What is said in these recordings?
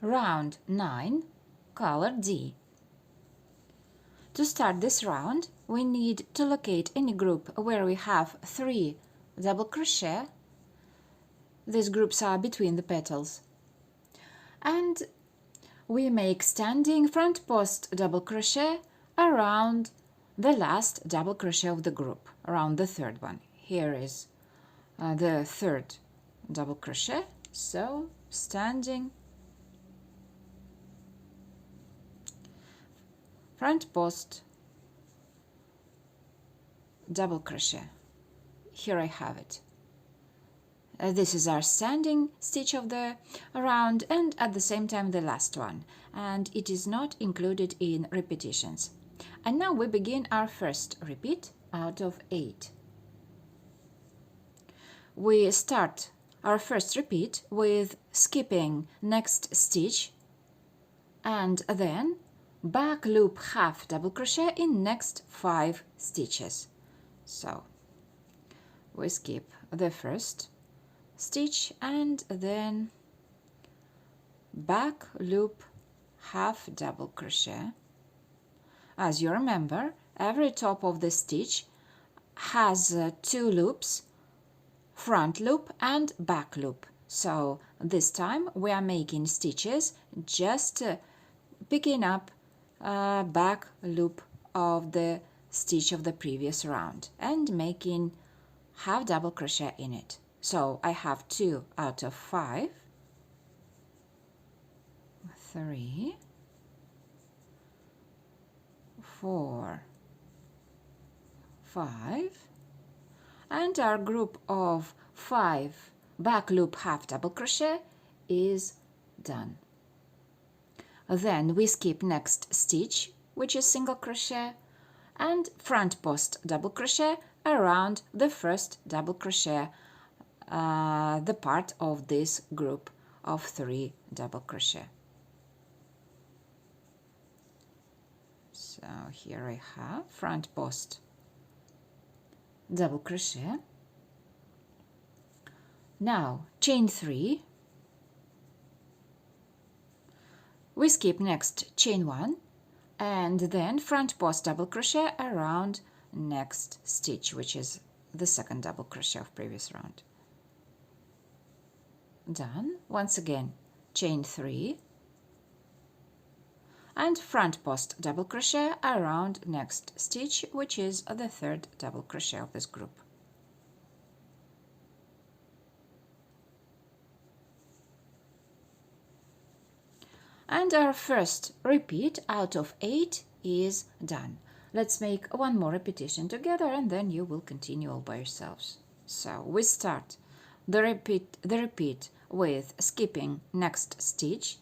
round 9, color D. To start this round, we need to locate any group where we have 3 double crochet. These groups are between the petals. And we make standing front post double crochet around the last double crochet of the group, around the third one. Here is the third double crochet, so standing front post double crochet. Here I have it. This is our standing stitch of the round and at the same time the last one, and it is not included in repetitions. And now we begin our first repeat out of 8. We start our first repeat with skipping next stitch and then back loop half double crochet in next 5 stitches. So we skip the first stitch and then back loop half double crochet. As you remember, every top of the stitch has 2 loops, front loop and back loop. So this time we are making stitches just picking up back loop of the stitch of the previous round and making half double crochet in it. So I have 2 out of 5, 3, 4, 5, and our group of 5 back loop half double crochet is done. Then we skip next stitch, which is single crochet, and front post double crochet around the first double crochet, the part of this group of 3 double crochet. So here I have front post double crochet. Now chain 3, we skip next chain 1 and then front post double crochet around next stitch, which is the second double crochet of previous round. Done. Once again chain 3 and front post double crochet around next stitch, which is the third double crochet of this group. And our first repeat out of 8 is done. Let's make one more repetition together and then you will continue all by yourselves. So we start the repeat with skipping next stitch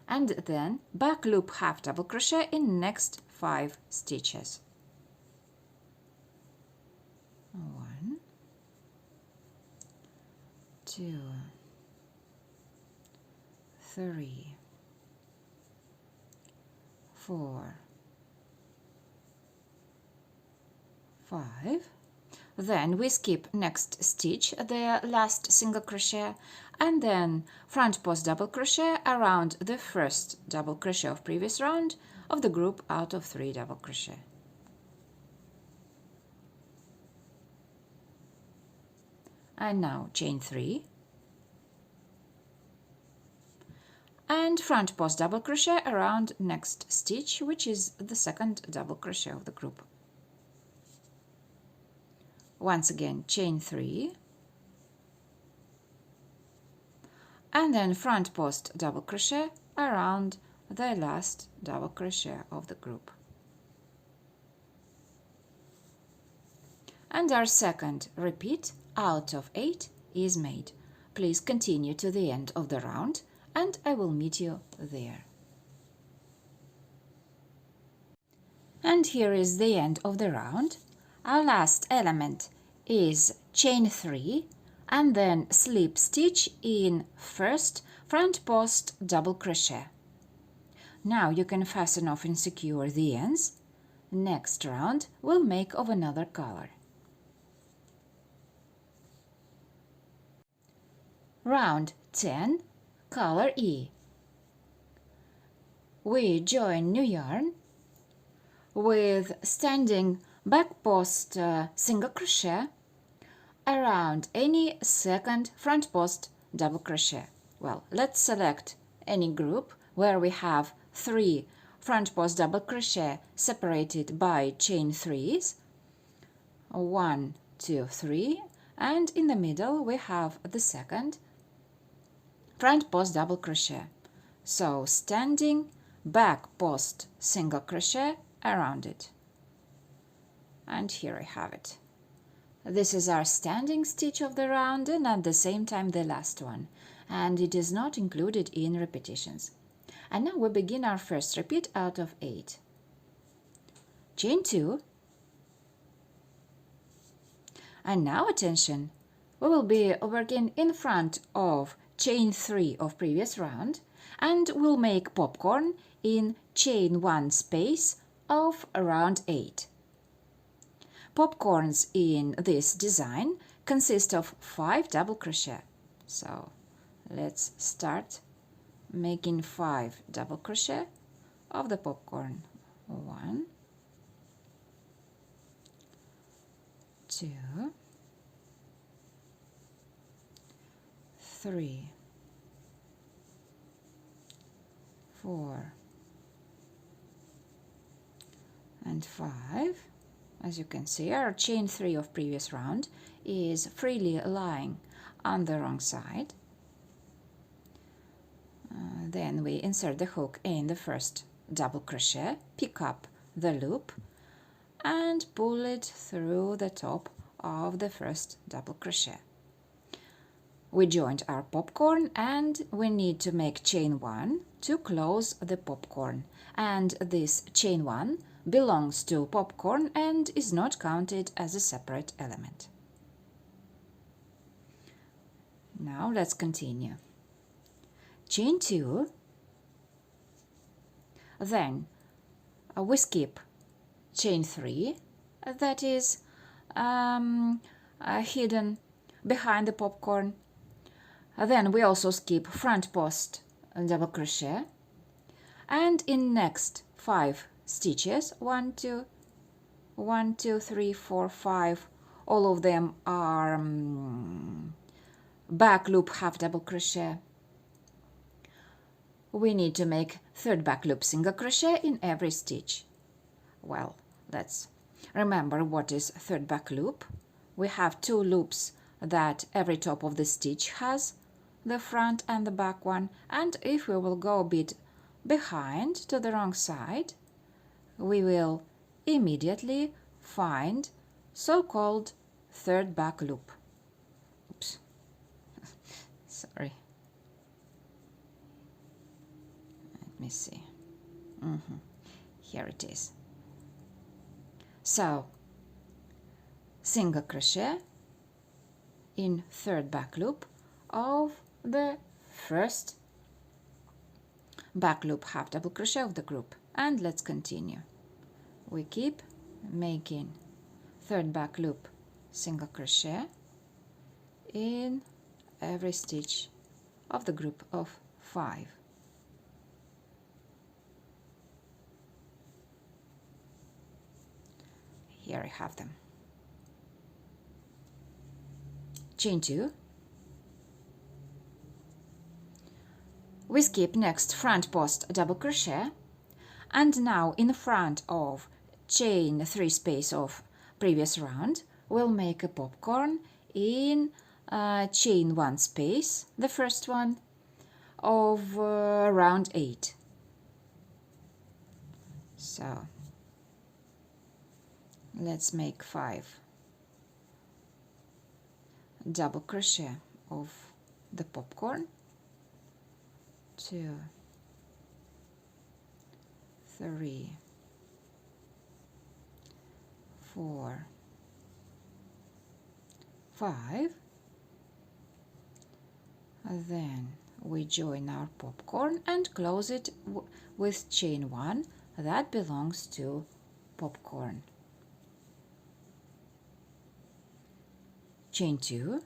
and then back loop half double crochet in next 5 stitches. 1, 2, 3, 4, 5. Then we skip next stitch, the last single crochet, and then front post double crochet around the first double crochet of previous round of the group out of 3 double crochet. And now chain 3 and front post double crochet around next stitch, which is the second double crochet of the group. Once again chain 3 and then front post double crochet around the last double crochet of the group. And our second repeat out of 8 is made. Please continue to the end of the round and I will meet you there. And here is the end of the round. Our last element is chain 3 and then slip stitch in first front post double crochet. Now you can fasten off and secure the ends. Next round we'll make of another color. Round 10, color E. we join new yarn with standing back post single crochet around any second front post double crochet. Well, let's select any group where we have 3 front post double crochet separated by chain 3s, 1, 2, 3, and in the middle we have the second front post double crochet. So standing back post single crochet around it. And here I have it. This is our standing stitch of the round and at the same time the last one, and it is not included in repetitions. And now we begin our first repeat out of 8. Chain 2, and now attention, we will be working in front of chain 3 of previous round and we'll make popcorn in chain 1 space of round 8. Popcorns in this design consist of 5 double crochet. So let's start making 5 double crochet of the popcorn. 1, 2, 3, 4, and 5. As you can see, our chain 3 of previous round is freely lying on the wrong side. Then we insert the hook in the first double crochet, pick up the loop and pull it through the top of the first double crochet. We joined our popcorn and we need to make chain 1 to close the popcorn, and this chain 1 belongs to popcorn and is not counted as a separate element. Now let's continue. Chain 2, then we skip chain 3 that is hidden behind the popcorn. Then we also skip front post double crochet, and in next 5 stitches, 1, 2, 3, 4, 5, all of them are back loop half double crochet. We need to make third back loop single crochet in every stitch. Well, let's remember what is third back loop. We have 2 loops that every top of the stitch has, the front and the back one, and if we will go a bit behind to the wrong side, we will immediately find so-called third back loop. Oops, sorry. Let me see. Here it is. So, single crochet in third back loop of the first back loop half double crochet of the group, and let's continue. We keep making third back loop single crochet in every stitch of the group of 5. Here I have them. Chain 2, we skip next front post double crochet, and now in front of chain 3 space of previous round we'll make a popcorn in chain 1 space, the first one, of round 8. So let's make 5 double crochet of the popcorn. 2, 3, 4, 5. Then we join our popcorn and close it with chain 1 that belongs to popcorn. Chain 2,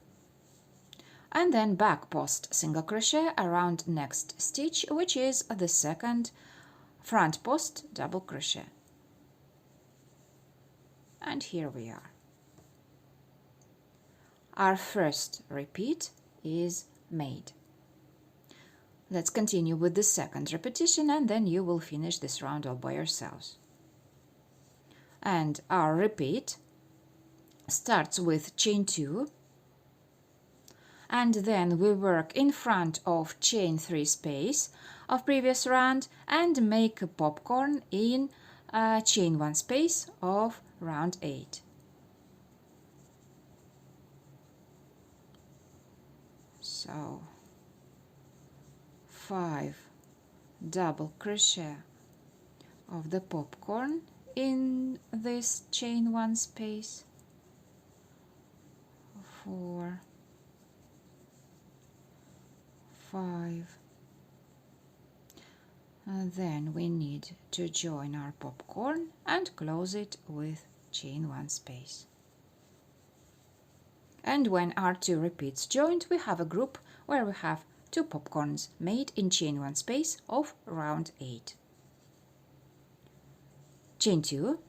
and then back post single crochet around next stitch, which is the second front post double crochet. And here we are. Our first repeat is made. Let's continue with the second repetition, and then you will finish this round all by yourselves. And our repeat starts with chain 2, and then we work in front of chain 3 space of previous round and make a popcorn in chain 1 space of round 8. So 5 double crochet of the popcorn in this chain 1 space, 4, 5, and then we need to join our popcorn and close it with chain 1 space. And when our 2 repeats joined, we have a group where we have 2 popcorns made in chain 1 space of round 8. Chain 2,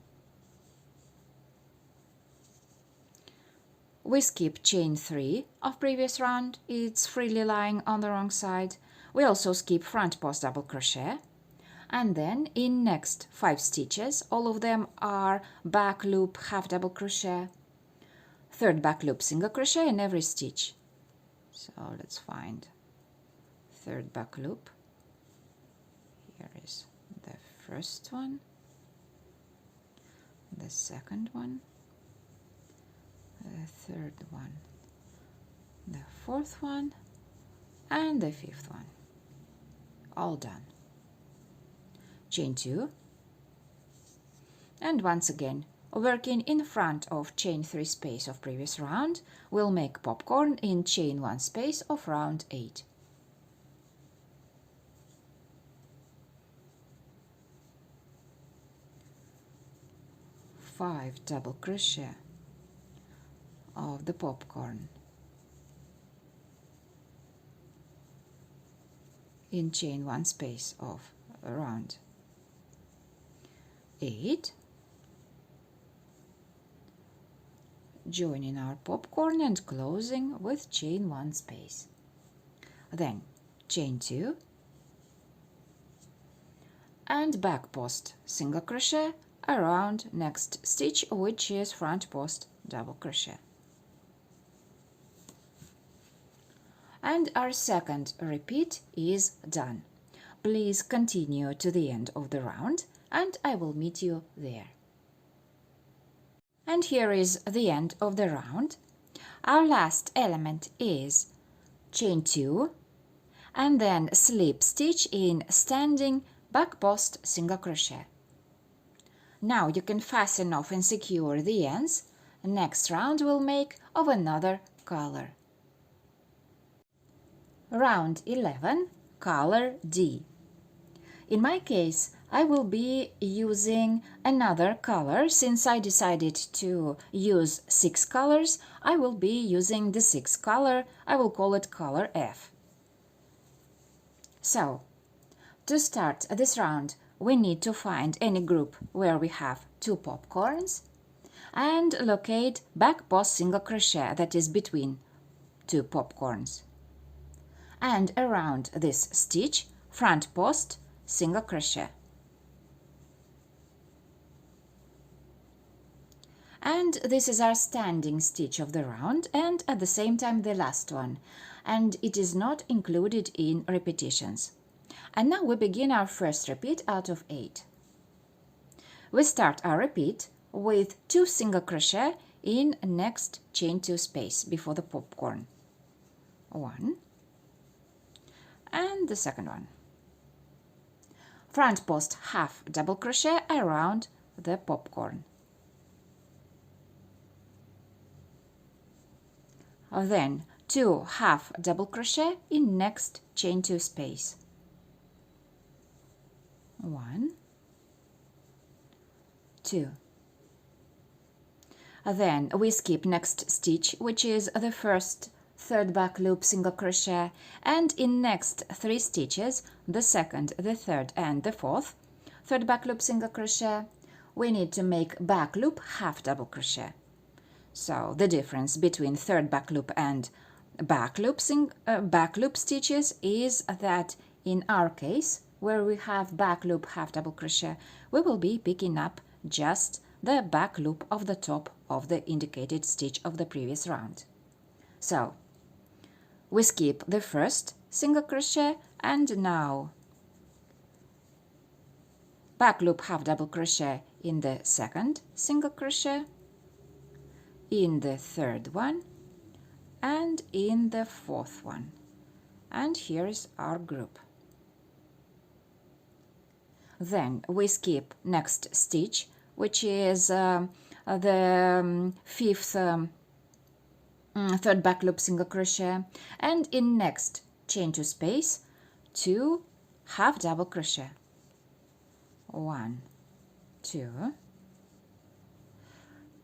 we skip chain 3 of previous round, it's freely lying on the wrong side. We also skip front post double crochet, and then in next 5 stitches, all of them are back loop half double crochet, third back loop single crochet in every stitch. So let's find third back loop. Here is the first one, the second one, the third one, the fourth one, and the fifth one. All done. Chain 2, and once again working in front of chain 3 space of previous round, we'll make popcorn in chain 1 space of round 8. Five double crochet of the popcorn in chain 1 space of round 8, joining our popcorn and closing with chain 1 space. Then chain 2 and back post single crochet around next stitch, which is front post double crochet. And our second repeat is done. Please continue to the end of the round and I will meet you there. And here is the end of the round. Our last element is chain 2 and then slip stitch in standing back post single crochet. Now you can fasten off and secure the ends. Next round we'll make of another color. Round 11, color D. In my case, I will be using another color. Since I decided to use 6 colors, I will be using the 6th color. I will call it color F. So, to start this round, we need to find any group where we have 2 popcorns and locate back post single crochet that is between 2 popcorns. And around this stitch, front post single crochet. And this is our standing stitch of the round and at the same time the last one, and it is not included in repetitions. And now we begin our first repeat out of 8. We start our repeat with 2 single crochet in next chain 2 space before the popcorn. 1 and the second one. Front post half double crochet around the popcorn. Then 2 half double crochet in next chain 2 space. 1, 2. Then we skip next stitch, which is the first third back loop single crochet, and in next 3 stitches, the second, the third and the fourth, third back loop single crochet, we need to make back loop half double crochet. So the difference between third back loop and back loop stitches is that in our case, where we have back loop half double crochet, we will be picking up just the back loop of the top of the indicated stitch of the previous round. So we skip the first single crochet and now back loop half double crochet in the second single crochet, in the third one, and in the fourth one. And here is our group. Then we skip next stitch, which is the fifth third back loop single crochet, and in next chain 2 space 2 half double crochet, 1 2,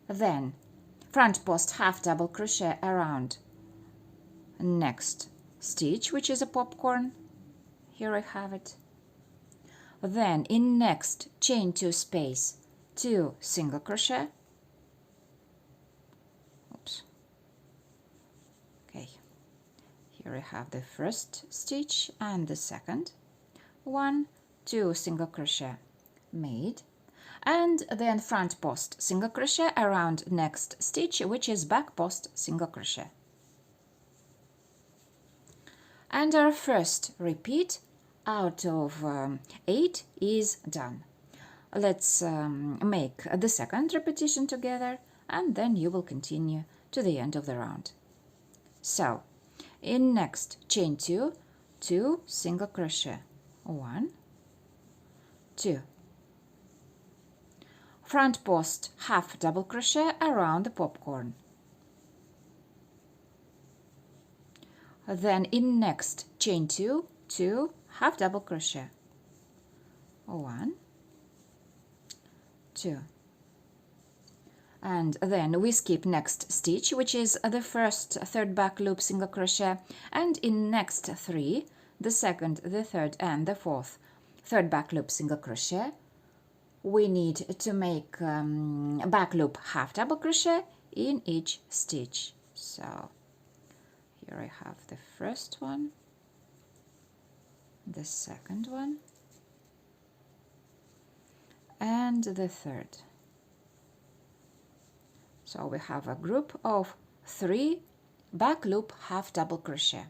then front post half double crochet around next stitch, which is a popcorn. Here I have it. Then in next chain 2 space 2 single crochet. Oops. Okay, here I have the first stitch and the second. 1 2 single crochet made, and then front post single crochet around next stitch, which is back post single crochet. And our first repeat out of 8 is done. Let's make the second repetition together, and then you will continue to the end of the round. So in next chain 2 2 single crochet, 1 2, front post half double crochet around the popcorn. Then in next chain 2 2 half double crochet, 1 2, and then we skip next stitch, which is the first third back loop single crochet, and in next 3 the second, the third, and the fourth third back loop single crochet, we need to make back loop half double crochet in each stitch. So here I have the first one, the second one, and the third. So we have a group of 3 back loop half double crochet.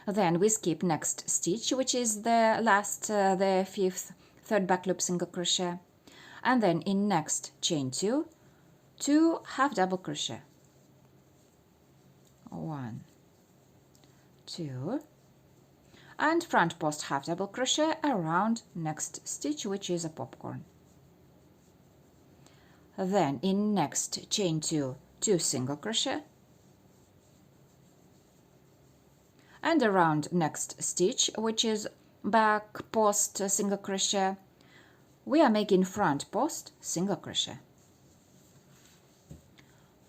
Then we skip next stitch, which is the last, the fifth third back loop single crochet, and then in next chain 2 2 half double crochet, 1 2, and front post half double crochet around next stitch, which is a popcorn. Then in next chain 2 2 single crochet, and around next stitch, which is back post single crochet, we are making front post single crochet.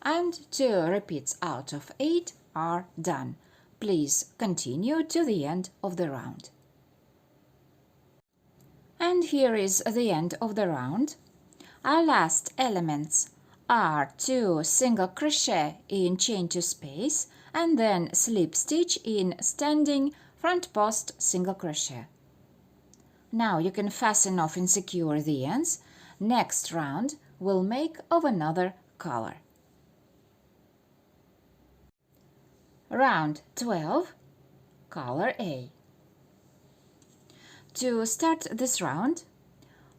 And 2 repeats out of 8 are done. Please continue to the end of the round. And here is the end of the round. Our last elements are 2 single crochet in chain 2 space, and then slip stitch in standing front post single crochet. Now you can fasten off and secure the ends. Next round we'll make of another color. Round 12, color A. To start this round,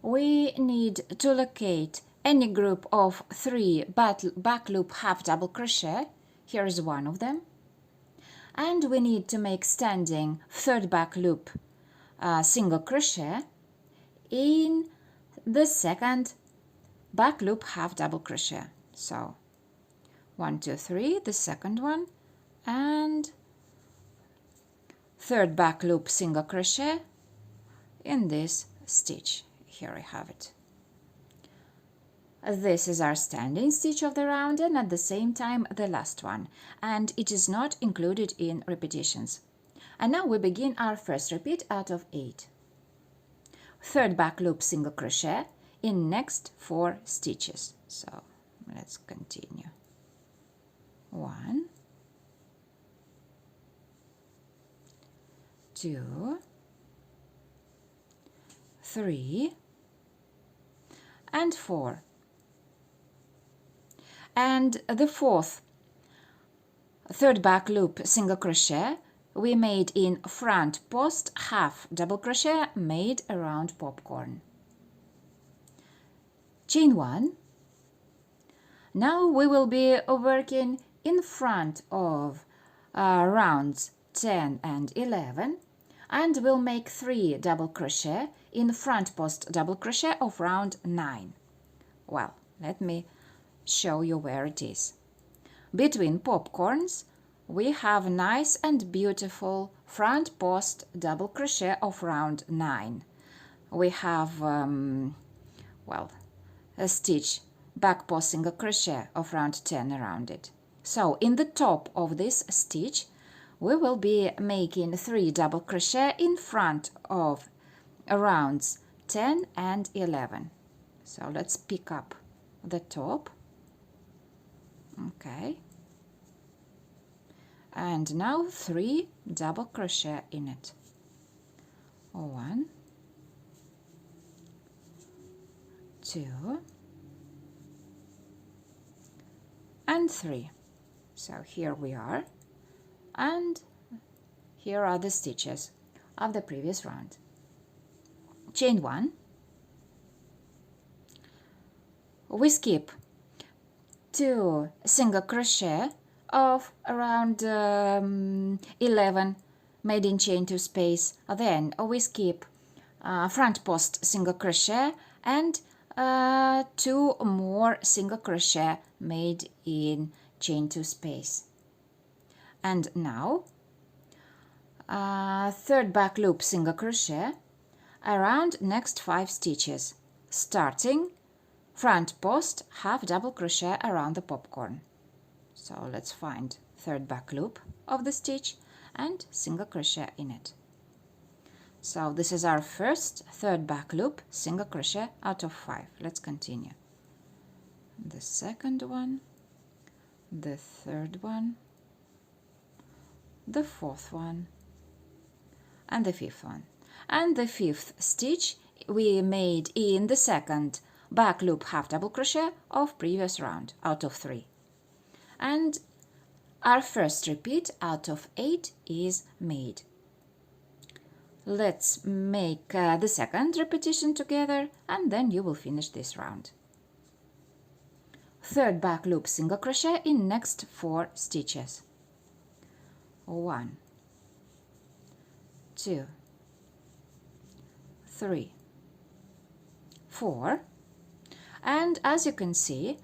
we need to locate any group of 3 back loop half double crochet. Here is one of them. And we need to make standing third back loop single crochet in the second back loop half double crochet. So 1 2 3, the second one, and third back loop single crochet in this stitch. Here I have it. This is our standing stitch of the round, and at the same time the last one, and it is not included in repetitions. And now we begin our first repeat out of 8. third back loop single crochet in next 4 stitches. So let's continue. 1, 2, 3 and 4. And the fourth third back loop single crochet we made in front post half double crochet made around popcorn. Chain 1. Now we will be working in front of rounds 10 and 11, and we'll make 3 double crochet in front post double crochet of round 9. Well, let me show you where it is. Between popcorns we have nice and beautiful front post double crochet of round 9. We have well, a stitch back post single crochet of round 10 around it. So in the top of this stitch we will be making 3 double crochet in front of rounds 10 and 11. So let's pick up the top. Okay, and now 3 double crochet in it. 1, 2 and 3. So here we are, and here are the stitches of the previous round. Chain 1, we skip 2 single crochet of around 11 made in chain 2 space. Then we skip front post single crochet and 2 more single crochet made in chain 2 space. And now third back loop single crochet around next 5 stitches, starting front post half double crochet around the popcorn. So let's find third back loop of the stitch and single crochet in it. So this is our first third back loop single crochet out of 5. Let's continue. The second one, the third one, the fourth one, and the fifth one. And the fifth stitch we made in the second back loop half double crochet of previous round out of 3. And our first repeat out of 8 is made. Let's make the second repetition together, and then you will finish this round. Third back loop single crochet in next 4 stitches. 1, 2, 3, 4, and as you can see,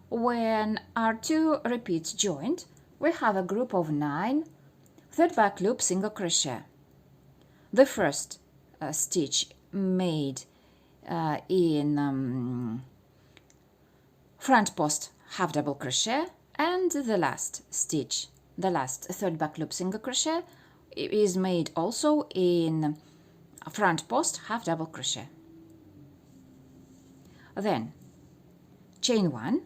when our 2 repeats joined, we have a group of 9 third back loop single crochet. The first stitch made in front post half double crochet, and the last stitch, the last third back loop single crochet, is made also in front post half double crochet. Then chain 1,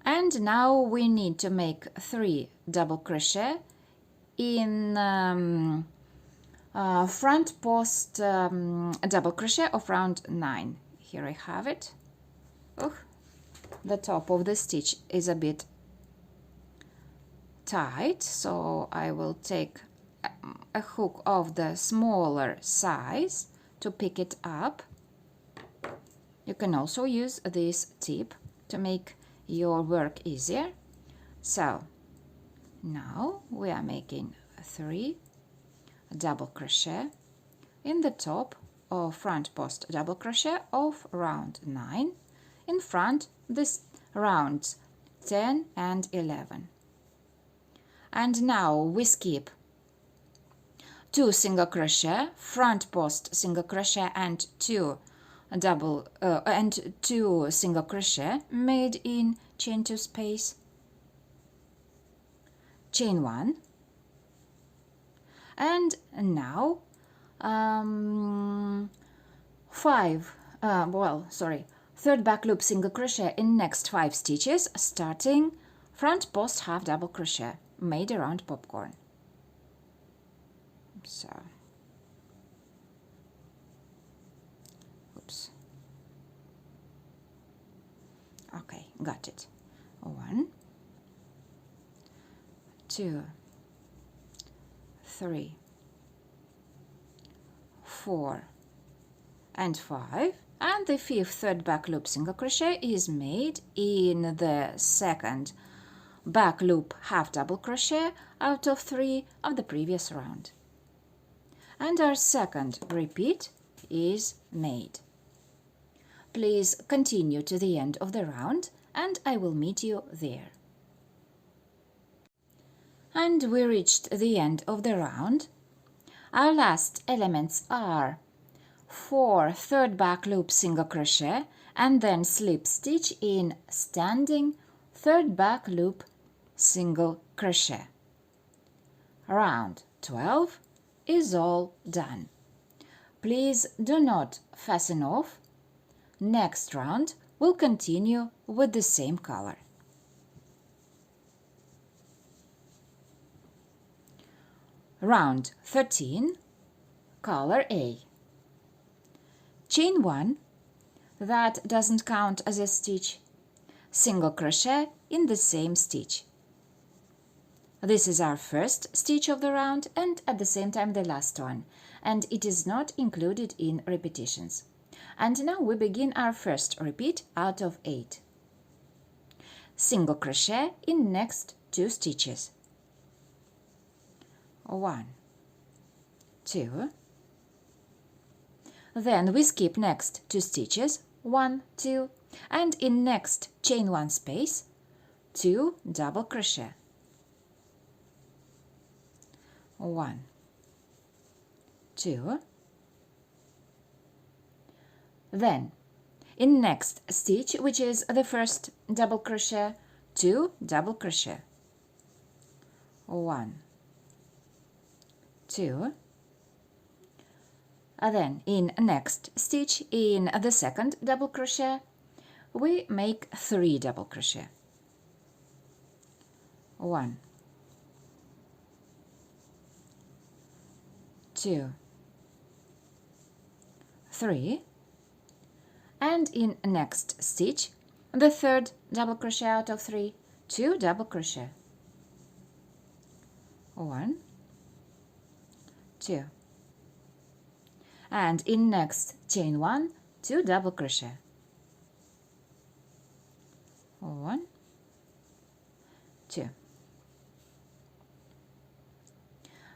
and now we need to make 3 double crochet in front post double crochet of round 9. Here I have it. The top of the stitch is a bit tight, so I will take a hook of the smaller size to pick it up. You can also use this tip to make your work easier. So now we are making 3 double crochet in the top of front post double crochet of round 9 in front this rounds 10 and 11. And now we skip 2 single crochet, front post single crochet and 2 single crochet made in chain 2 space. Chain 1, and now third back loop single crochet in next 5 stitches, starting front post half double crochet made around popcorn. So, oops. Okay, got it. 1, 2, 3, 4, and 5, and the 5th third back loop single crochet is made in the second back loop half double crochet out of 3 of the previous round. And our second repeat is made. Please continue to the end of the round and I will meet you there. And we reached the end of the round. Our last elements are 4 third back loop single crochet and then slip stitch in standing third back loop single crochet. Round 12 is all done. Please do not fasten off. Next round we'll continue with the same color. Round 13, color A. Chain 1, that doesn't count as a stitch, single crochet in the same stitch. This is our first stitch of the round and at the same time the last one, and it is not included in repetitions. And now we begin our first repeat out of 8. Single crochet in next 2 stitches. 1, 2. Then we skip next 2 stitches, 1, 2, and in next chain 1 space, 2 double crochet. 1, 2. Then in next stitch, which is the first double crochet, 2 double crochet. 1, 2. And then in next stitch, in the second double crochet, we make 3 double crochet. 1, 2, 3, and in next stitch, the third double crochet out of 3, 2 double crochet. 1, 2, and in next chain 1, 2 double crochet. 1, 2.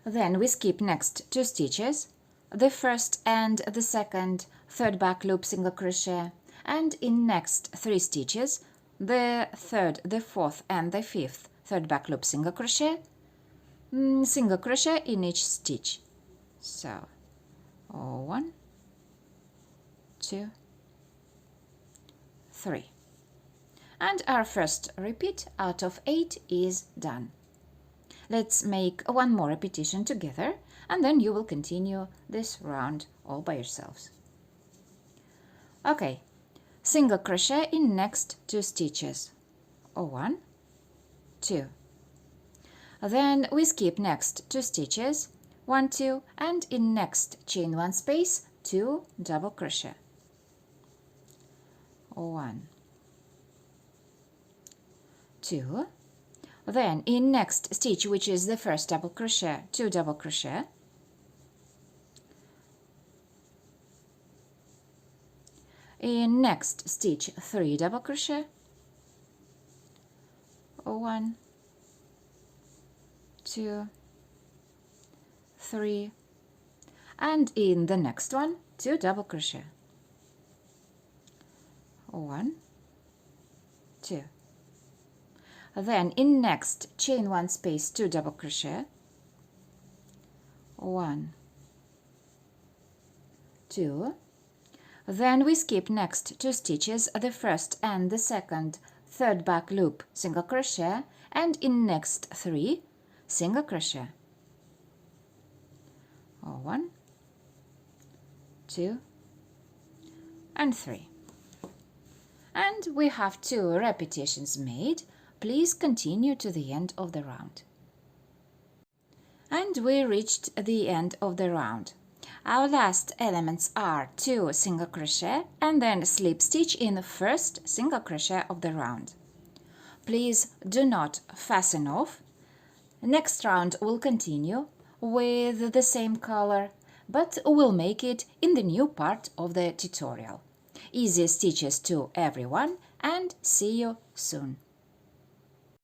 Then we skip next 2 stitches, the first and the second third back loop single crochet, and in next 3 stitches, the third, the fourth and the fifth third back loop single crochet in each stitch. So 1, 2, 3. And our first repeat out of 8 is done. Let's make one more repetition together and then you will continue this round all by yourselves. Okay, single crochet in next 2 stitches. 1, 2. Then we skip next 2 stitches, 1, 2, and in next chain 1 space, 2 double crochet. 1, 2. Then in next stitch, which is the first double crochet, 2 double crochet. In next stitch, 3 double crochet. 1, 2, 3, and in the next one, 2 double crochet. 1, 2. Then in next chain 1 space, 2 double crochet. 1, 2. Then we skip next 2 stitches, the first and the second third back loop single crochet, and in next 3 single crochet. 1, 2, and 3. And we have 2 repetitions made. Please continue to the end of the round. And we reached the end of the round. Our last elements are 2 single crochet and then slip stitch in the first single crochet of the round. Please do not fasten off. Next round will continue with the same color, but we'll make it in the new part of the tutorial. Easy stitches to everyone, and see you soon!